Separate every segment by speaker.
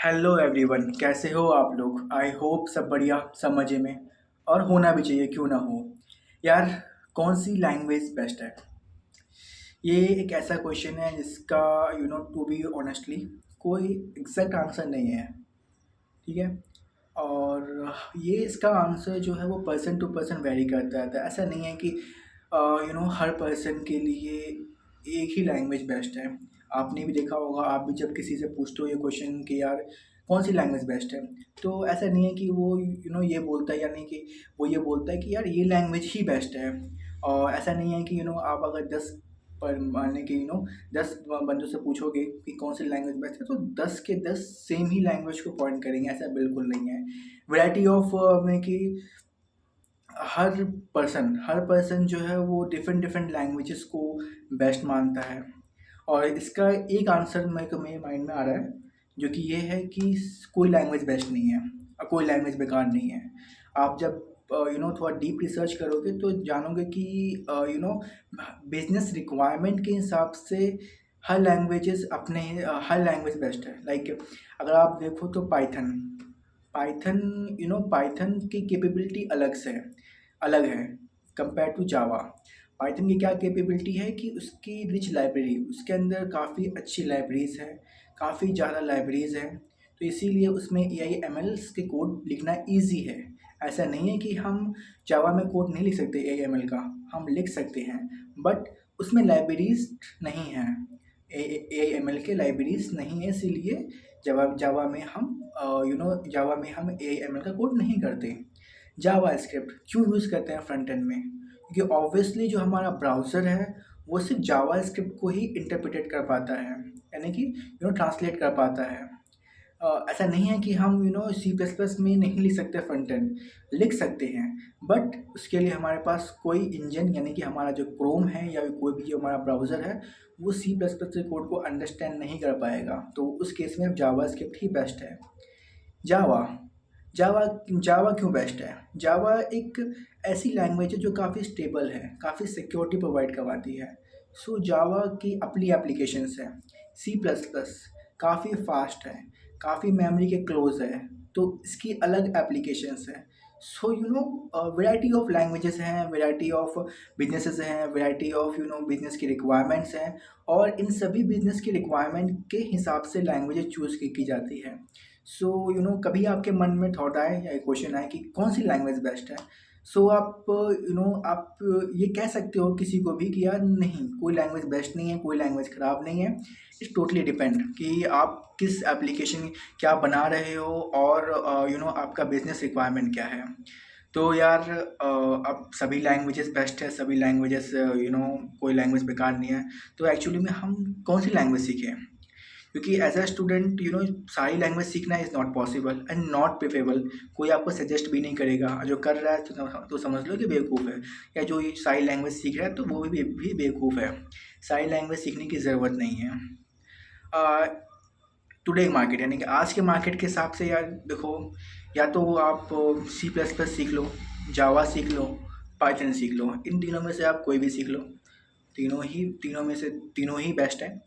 Speaker 1: Hello everyone, कैसे हो आप लोग? आई होप सब बढ़िया, सब मज़े में। और होना भी चाहिए, क्यों ना हो। यार, कौन सी लैंग्वेज बेस्ट है? ये एक ऐसा क्वेश्चन है जिसका टू बी ऑनेस्टली कोई एग्जैक्ट आंसर नहीं है। ठीक है। और ये इसका आंसर जो है वो पर्सन टू पर्सन वेरी करता रहता है। ऐसा नहीं है कि हर पर्सन के लिए एक ही लैंग्वेज बेस्ट है। आपने भी देखा होगा, आप भी जब किसी से पूछते हो ये क्वेश्चन कि यार कौन सी लैंग्वेज बेस्ट है, तो ऐसा नहीं है कि वो ये बोलता है, या नहीं कि वो ये बोलता है कि यार ये लैंग्वेज ही बेस्ट है। और ऐसा नहीं है कि आप अगर 10 पर मानने के 10 बंदों से पूछोगे कि कौन सी लैंग्वेज बेस्ट है, तो 10 के 10 सेम ही लैंग्वेज को पॉइंट करेंगे। ऐसा बिल्कुल नहीं है। वैरायटी ऑफ में कि हर पर्सन जो है वो डिफरेंट डिफरेंट लैंग्वेजेस को बेस्ट मानता है। और इसका एक आंसर मेरे माइंड में आ रहा है, जो कि ये है कि कोई लैंग्वेज बेस्ट नहीं है और कोई लैंग्वेज बेकार नहीं है। आप जब थोड़ा डीप रिसर्च करोगे तो जानोगे कि बिजनेस रिक्वायरमेंट के हिसाब से हर लैंग्वेज बेस्ट है। लाइक अगर आप देखो तो पाइथन पाइथन पाइथन की कैपेबिलिटी अलग है कंपेयर टू जावा। पाइथन की क्या कैपेबिलिटी है कि उसकी रिच लाइब्रेरी, उसके अंदर काफ़ी अच्छी लाइब्रेरीज़ हैं, काफ़ी ज़्यादा लाइब्रेरीज़ हैं। तो इसीलिए उसमें एआई एमएल्स के कोड लिखना ईजी है। ऐसा नहीं है कि हम जावा में कोड नहीं लिख सकते एआई एमएल का, हम लिख सकते हैं, बट उसमें लाइब्रेरीज़ नहीं हैं। एआई एमएल के लाइब्रेरीज़ नहीं है, इसीलिए जावा में हम जावा में हम ए एम एल का कोड नहीं करते। जावा स्क्रिप्ट क्यों यूज़ करते हैं फ्रंट एंड में? क्योंकि ऑब्वियसली जो हमारा ब्राउज़र है वो सिर्फ जावा स्क्रिप्ट को ही इंटरप्रेटेड कर पाता है, यानी कि ट्रांसलेट कर पाता है। ऐसा नहीं है कि हम सी प्लस प्लस में नहीं लिख सकते, फ्रंट एंड लिख सकते हैं, बट उसके लिए हमारे पास कोई इंजन, यानी कि हमारा जो क्रोम है या कोई भी जो हमारा ब्राउज़र है, वो सी प्लस प्लस के कोड को अंडरस्टैंड नहीं कर पाएगा। तो उस केस में अब जावा स्क्रिप्ट ही बेस्ट है। जावा जावा जावा क्यों बेस्ट है? जावा एक ऐसी लैंग्वेज है जो काफ़ी स्टेबल है, काफ़ी सिक्योरिटी प्रोवाइड करवाती है। सो जावा की अपनी एप्लीकेशंस हैं। सी प्लस प्लस काफ़ी फास्ट है, काफ़ी मेमोरी के क्लोज है, तो इसकी अलग एप्लीकेशंस हैं। सो वैरायटी ऑफ लैंग्वेजेस हैं, वैरायटी ऑफ बिजनेसेस हैं, वैरायटी ऑफ बिजनेस की रिक्वायरमेंट्स हैं। और इन सभी बिजनेस की रिक्वायरमेंट के हिसाब से लैंग्वेजेस चूज़ की जाती है। सो कभी आपके मन में थॉट आए या क्वेश्चन आए कि कौन सी लैंग्वेज बेस्ट है, सो आप ये कह सकते हो किसी को भी कि यार नहीं, कोई लैंग्वेज बेस्ट नहीं है, कोई लैंग्वेज ख़राब नहीं है। इट्स टोटली डिपेंड कि आप किस एप्लीकेशन क्या बना रहे हो, और आपका बिजनेस रिक्वायरमेंट क्या है। तो यार अब सभी लैंग्वेजेस बेस्ट है, सभी लैंग्वेजेस कोई लैंग्वेज बेकार नहीं है। तो एक्चुअली में हम कौन सी लैंग्वेज सीखें? क्योंकि एज अ स्टूडेंट सारी लैंग्वेज सीखना is not possible and not preferable. कोई आपको सजेस्ट भी नहीं करेगा, जो कर रहा है तो समझ लो कि बेवकूफ़ है, या जो ये सारी लैंग्वेज सीख रहा है तो वो भी बेवकूफ़ है। सारी लैंग्वेज सीखने की ज़रूरत नहीं है। टुडे मार्केट, यानी कि आज के मार्केट के हिसाब से यार देखो, या तो आप सी प्लस प्लस सीख लो, जावा सीख लो, पाइथन सीख लो। इन तीनों में से आप कोई भी सीख लो, तीनों ही बेस्ट है।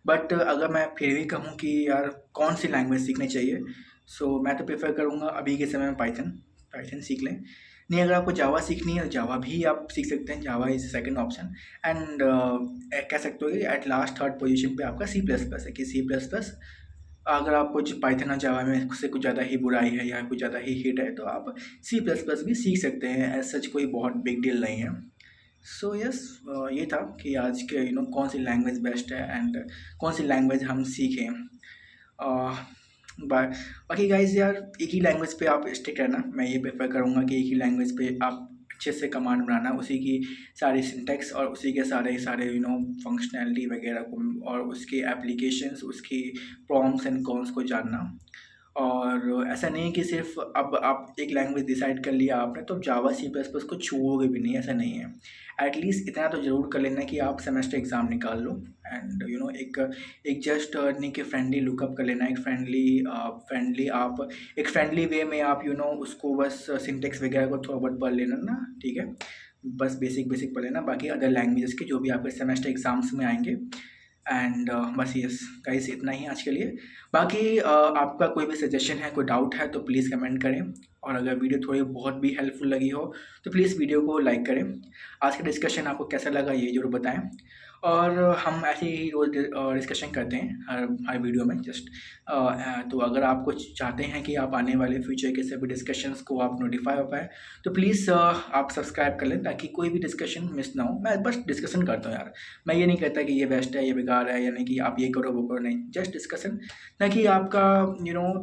Speaker 1: बट अगर मैं फिर भी कहूँ कि यार कौन सी लैंग्वेज सीखनी चाहिए, सो मैं तो प्रेफर करूँगा अभी के समय में पाइथन। पाइथन सीख लें। नहीं, अगर आपको जावा सीखनी है तो जावा भी आप सीख सकते हैं, जावा इज़ सेकंड ऑप्शन। एंड कह सकते हो कि एट लास्ट थर्ड पोजीशन पे आपका सी प्लस प्लस है, कि सी प्लस प्लस अगर आपको पाइथन और जावा में से कुछ ज़्यादा ही बुराई है या कुछ ज़्यादा ही हिट है, तो आप सी प्लस प्लस भी सीख सकते हैं। एज सच कोई बहुत बिग डील नहीं है। सो यस, ये था कि आज के कौन सी लैंग्वेज बेस्ट है एंड कौन सी लैंग्वेज हम सीखें। बाकी गाइज यार, एक ही लैंग्वेज पे आप स्टिक रहना, मैं ये प्रेफर करूँगा कि एक ही लैंग्वेज पे आप अच्छे से कमांड बनाना, उसी की सारी सिंटेक्स और उसी के सारे सारे फंक्शनैलिटी वगैरह को, और उसकी एप्लीकेशंस, उसकी प्रॉम्प्ट्स एंड कॉन्स को जानना। और ऐसा नहीं है कि सिर्फ अब आप एक लैंग्वेज डिसाइड कर लिया आपने तो जावा सी प्लस प्लस को छूओगे भी नहीं, ऐसा नहीं है। एटलीस्ट इतना तो ज़रूर कर लेना कि आप सेमेस्टर एग्ज़ाम निकाल लो, एंड एक जस्ट नहीं कि फ्रेंडली लुकअप कर लेना, एक फ्रेंडली वे में आप उसको बस सिंटेक्स वगैरह को थोड़ा बहुत पढ़ लेना ना, ठीक है। बस बेसिक बेसिक पढ़ लेना, बाकी अदर लैंग्वेजेस के जो भी आपके सेमेस्टर एग्ज़ाम्स में आएंगे एंड बस यस गाइस, इतना ही आज के लिए। बाकी आपका कोई भी सजेशन है, कोई डाउट है तो प्लीज़ कमेंट करें, और अगर वीडियो थोड़ी बहुत भी हेल्पफुल लगी हो तो प्लीज़ वीडियो को लाइक करें। आज का डिस्कशन आपको कैसा लगा ये ज़रूर बताएं, और हम ऐसे ही रोज़ डिस्कशन करते हैं हर हर वीडियो में जस्ट। तो अगर आप कुछ चाहते हैं कि आप आने वाले फ्यूचर के सभी डिस्कशंस को आप नोटिफाई हो पाए, तो प्लीज़ आप सब्सक्राइब कर लें ताकि कोई भी डिस्कशन मिस ना हो। मैं बस डिस्कशन करता हूँ यार, मैं ये नहीं कहता कि ये बेस्ट है, ये बेकार है, यानी कि आप ये करो, वो करो, नहीं, जस्ट डिस्कशन, ताकि आपका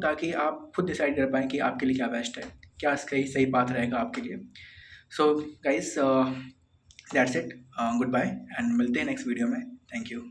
Speaker 1: ताकि आप खुद डिसाइड कर पाएँ कि आपके लिए क्या बेस्ट है, क्या सही सही बात रहेगा आपके लिए। So guys, that's it, goodbye, and मिलते हैं नेक्स्ट वीडियो में। Thank you.